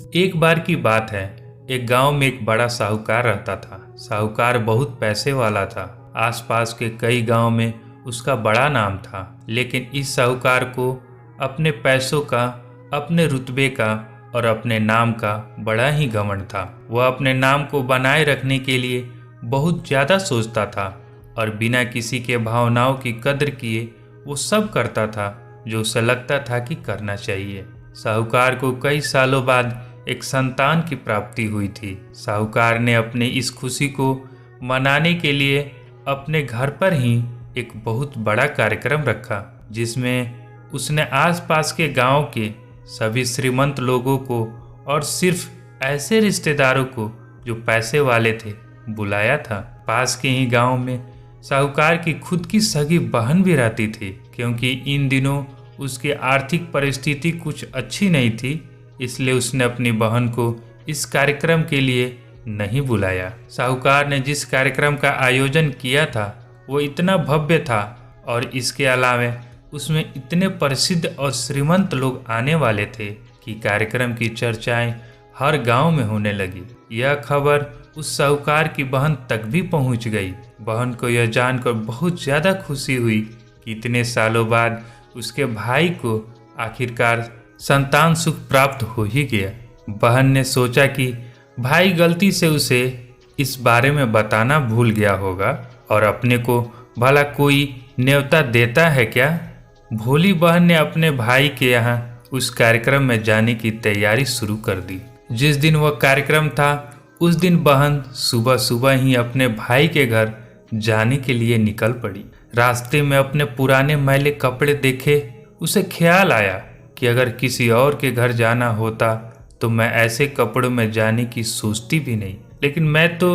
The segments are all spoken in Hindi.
एक बार की बात है। एक गांव में एक बड़ा साहूकार रहता था। साहूकार बहुत पैसे वाला था। आसपास के कई गांव में उसका बड़ा नाम था। लेकिन इस साहूकार को अपने पैसों का, अपने रुतबे का और अपने नाम का बड़ा ही घमंड था। वह अपने नाम को बनाए रखने के लिए बहुत ज़्यादा सोचता था और बिना किसी के भावनाओं की कद्र किए वो सब करता था जो उसे लगता था कि करना चाहिए। साहूकार को कई सालों बाद एक संतान की प्राप्ति हुई थी। साहूकार ने अपने इस खुशी को मनाने के लिए अपने घर पर ही एक बहुत बड़ा कार्यक्रम रखा, जिसमें उसने आसपास के गांव के सभी श्रीमंत लोगों को और सिर्फ ऐसे रिश्तेदारों को जो पैसे वाले थे बुलाया था। पास के ही गांव में साहूकार की खुद की सगी बहन भी रहती थी। क्योंकि इन दिनों उसकी आर्थिक परिस्थिति कुछ अच्छी नहीं थी, इसलिए उसने अपनी बहन को इस कार्यक्रम के लिए नहीं बुलाया। साहूकार ने जिस कार्यक्रम का आयोजन किया था वो इतना भव्य था और इसके अलावा उसमें इतने प्रसिद्ध और श्रीमंत लोग आने वाले थे कि कार्यक्रम की चर्चाएं हर गांव में होने लगी। यह खबर उस साहूकार की बहन तक भी पहुंच गई। बहन को यह जानकर बहुत ज़्यादा खुशी हुई कि इतने सालों बाद उसके भाई को आखिरकार संतान सुख प्राप्त हो ही गया। बहन ने सोचा कि भाई गलती से उसे इस बारे में बताना भूल गया होगा और अपने को भला कोई न्योता देता है क्या। भोली बहन ने अपने भाई के यहाँ उस कार्यक्रम में जाने की तैयारी शुरू कर दी। जिस दिन वह कार्यक्रम था उस दिन बहन सुबह सुबह ही अपने भाई के घर जाने के लिए निकल पड़ी। रास्ते में अपने पुराने मैले कपड़े देखे उसे ख्याल आया कि अगर किसी और के घर जाना होता तो मैं ऐसे कपड़ों में जाने की सोचती भी नहीं, लेकिन मैं तो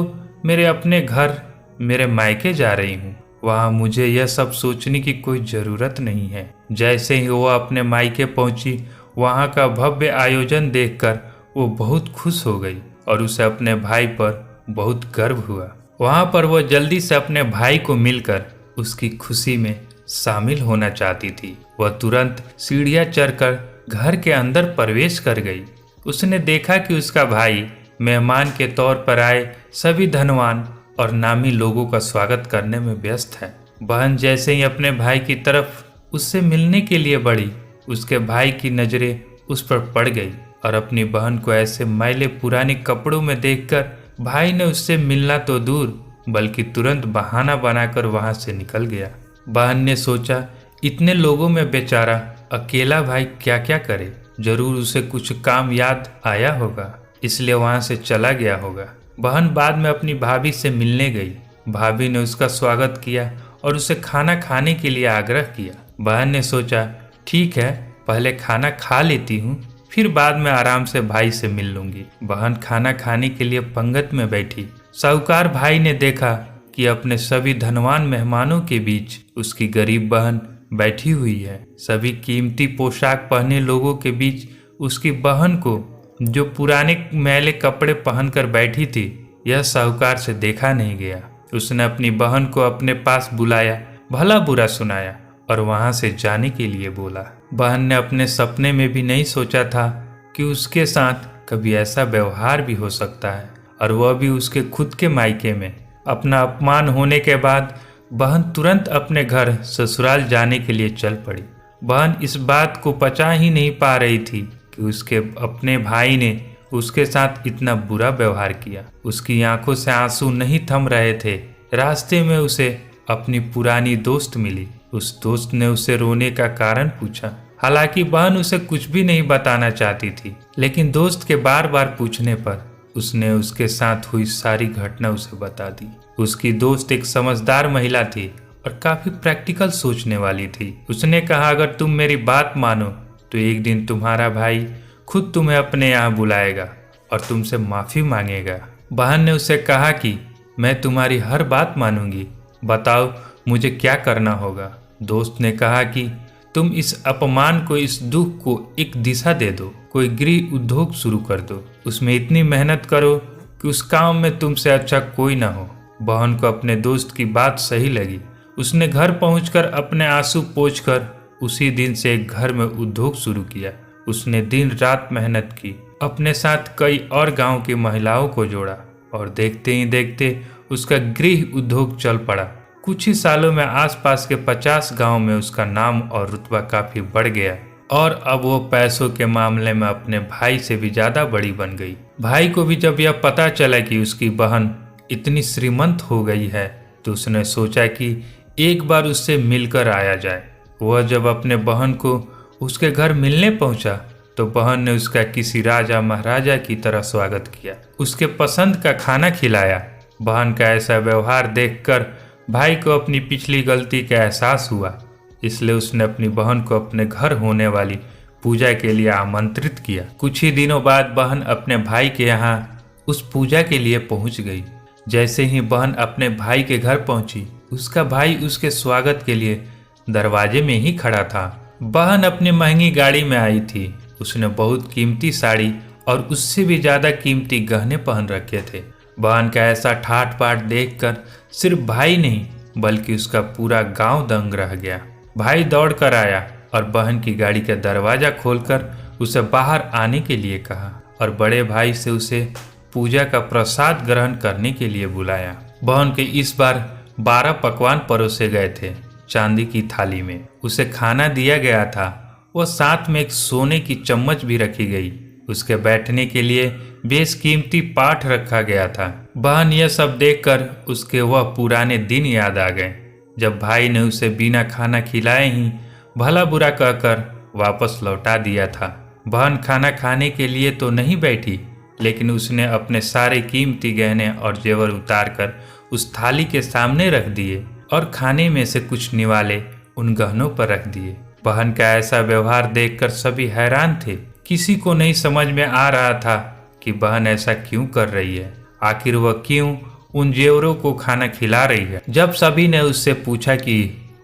मेरे अपने घर, मेरे मायके जा रही हूँ। वहाँ मुझे यह सब सोचने की कोई ज़रूरत नहीं है। जैसे ही वो अपने मायके पहुँची, वहाँ का भव्य आयोजन देखकर वो बहुत खुश हो गई और उसे अपने भाई पर बहुत गर्व हुआ। वहाँ पर वो जल्दी से अपने भाई को मिलकर उसकी खुशी में शामिल होना चाहती थी। वह तुरंत सीढ़ियाँ चढ़कर घर के अंदर प्रवेश कर गई। उसने देखा कि उसका भाई मेहमान के तौर पर आए सभी धनवान और नामी लोगों का स्वागत करने में व्यस्त है। बहन जैसे ही अपने भाई की तरफ उससे मिलने के लिए बढ़ी, उसके भाई की नज़रें उस पर पड़ गई और अपनी बहन को ऐसे मैले पुराने कपड़ों में देखकर भाई ने उससे मिलना तो दूर बल्कि तुरंत बहाना बनाकर वहां से निकल गया। बहन ने सोचा इतने लोगों में बेचारा अकेला भाई क्या क्या करे, जरूर उसे कुछ काम याद आया होगा, इसलिए वहां से चला गया होगा। बहन बाद में अपनी भाभी से मिलने गई। भाभी ने उसका स्वागत किया और उसे खाना खाने के लिए आग्रह किया। बहन ने सोचा ठीक है, पहले खाना खा लेती हूँ, फिर बाद में आराम से भाई से मिल लूंगी। बहन खाना खाने के लिए पंगत में बैठी। साहूकार भाई ने देखा कि अपने सभी धनवान मेहमानों के बीच उसकी गरीब बहन बैठी हुई है। सभी कीमती पोशाक पहने लोगों के बीच उसकी बहन को, जो पुराने मैले कपड़े पहनकर बैठी थी, यह साहूकार से देखा नहीं गया। उसने अपनी बहन को अपने पास बुलाया, भला बुरा सुनाया और वहां से जाने के लिए बोला। बहन ने अपने सपने में भी नहीं सोचा था कि उसके साथ कभी ऐसा व्यवहार भी हो सकता है, और वह भी उसके खुद के मायके में। अपना अपमान होने के बाद बहन तुरंत अपने घर ससुराल जाने के लिए चल पड़ी। बहन इस बात को पचा ही नहीं पा रही थी कि उसके अपने भाई ने उसके साथ इतना बुरा व्यवहार किया। उसकी आंखों से आंसू नहीं थम रहे थे। रास्ते में उसे अपनी पुरानी दोस्त मिली। उस दोस्त ने उसे रोने का कारण पूछा। हालांकि बहन उसे कुछ भी नहीं बताना चाहती थी, लेकिन दोस्त के बार बार पूछने पर उसने उसके साथ हुई सारी घटना उसे बता दी। उसकी दोस्त एक समझदार महिला थी और काफी प्रैक्टिकल सोचने वाली थी। उसने कहा अगर तुम मेरी बात मानो तो एक दिन तुम्हारा भाई खुद तुम्हें अपने यहाँ बुलाएगा और तुमसे माफी मांगेगा। बहन ने उसे कहा कि मैं तुम्हारी हर बात मानूंगी, बताओ मुझे क्या करना होगा। दोस्त ने कहा कि तुम इस अपमान को, इस दुख को एक दिशा दे दो, कोई गृह उद्योग शुरू कर दो, उसमें इतनी मेहनत करो कि उस काम में तुमसे अच्छा कोई ना हो। बहन को अपने दोस्त की बात सही लगी। उसने घर पहुंचकर अपने आंसू पोंछकर उसी दिन से एक घर में उद्योग शुरू किया। उसने दिन रात मेहनत की अपने साथ कई और गांव की महिलाओं को जोड़ा और देखते ही देखते उसका गृह उद्योग चल पड़ा। कुछ ही सालों में आसपास के 50 गांव में उसका नाम और रुतबा काफी बढ़ गया और अब वो पैसों के मामले में अपने भाई से भी ज्यादा बड़ी बन गई। भाई को भी जब यह पता चला कि उसकी बहन इतनी श्रीमंत हो गई है तो उसने सोचा कि एक बार उससे मिलकर आया जाए। वह जब अपने बहन को उसके घर मिलने पहुंचा तो बहन ने उसका किसी राजा महाराजा की तरह स्वागत किया, उसके पसंद का खाना खिलाया। बहन का ऐसा व्यवहार देखकर भाई को अपनी पिछली गलती का एहसास हुआ, इसलिए उसने अपनी बहन को अपने घर होने वाली पूजा के लिए आमंत्रित किया। कुछ ही दिनों बाद बहन अपने भाई के यहाँ उस पूजा के लिए पहुंच गई। जैसे ही बहन अपने भाई के घर पहुंची, उसका भाई उसके स्वागत के लिए दरवाजे में ही खड़ा था। बहन अपनी महंगी गाड़ी में आई थी। उसने बहुत कीमती साड़ी और उससे भी ज्यादा कीमती गहने पहन रखे थे। बहन का ऐसा ठाट बाट देखकर सिर्फ भाई नहीं बल्कि उसका पूरा गांव दंग रह गया। भाई दौड़ कर आया और बहन की गाड़ी का दरवाजा खोलकर उसे बाहर आने के लिए कहा और बड़े भाई से उसे पूजा का प्रसाद ग्रहण करने के लिए बुलाया। बहन के इस बार 12 पकवान परोसे गए थे चांदी की थाली में। उसे खाना दिया गया था। वह साथ में एक सोने की चम्मच भी रखी गई। उसके बैठने के लिए बेशकीमती पाठ रखा गया था। बहन यह सब देखकर उसके वह पुराने दिन याद आ गए जब भाई ने उसे बिना खाना खिलाए ही भला बुरा कहकर वापस लौटा दिया था। बहन खाना खाने के लिए तो नहीं बैठी, लेकिन उसने अपने सारे कीमती गहने और जेवर उतार कर उस थाली के सामने रख दिए और खाने में से कुछ निवाले उन गहनों पर रख दिए। बहन का ऐसा व्यवहार देखकर सभी हैरान थे। किसी को नहीं समझ में आ रहा था कि बहन ऐसा क्यों कर रही है। आखिर वह क्यों उन जेवरों को खाना खिला रही है। जब सभी ने उससे पूछा कि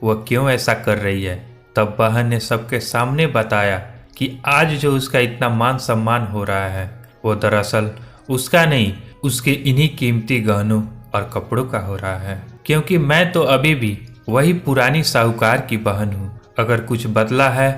वह क्यों ऐसा कर रही है, तब बहन ने सबके सामने बताया कि आज जो उसका इतना मान सम्मान हो रहा है वो दरअसल उसका नहीं, उसके इन्हीं कीमती गहनों और कपड़ों का हो रहा है। क्योंकि मैं तो अभी भी वही पुरानी साहूकार की बहन हूँ। अगर कुछ बदला है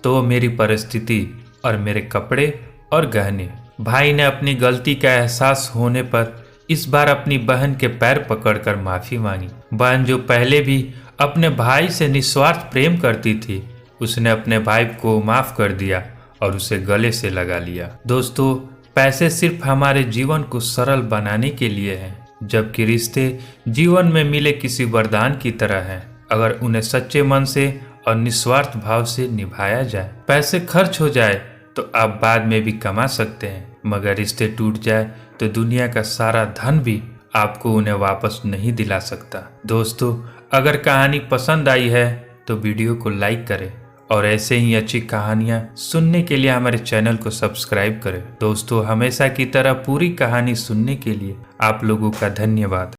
तो वो मेरी परिस्थिति और मेरे कपड़े और गहने। भाई ने अपनी गलती का एहसास होने पर इस बार अपनी बहन के पैर पकड़कर माफी मांगी। बहन जो पहले भी अपने भाई से निस्वार्थ प्रेम करती थी, उसने अपने भाई को माफ कर दिया और उसे गले से लगा लिया। दोस्तों, पैसे सिर्फ हमारे जीवन को सरल बनाने के लिए हैं, जबकि रिश्ते जीवन में मिले किसी वरदान की तरह हैं अगर उन्हें सच्चे मन से और निस्वार्थ भाव से निभाया जाए। पैसे खर्च हो जाए तो आप बाद में भी कमा सकते हैं, मगर रिश्ते टूट जाए तो दुनिया का सारा धन भी आपको उन्हें वापस नहीं दिला सकता। दोस्तों, अगर कहानी पसंद आई है तो वीडियो को लाइक करें और ऐसे ही अच्छी कहानियां सुनने के लिए हमारे चैनल को सब्सक्राइब करें। दोस्तों, हमेशा की तरह पूरी कहानी सुनने के लिए आप लोगों का धन्यवाद।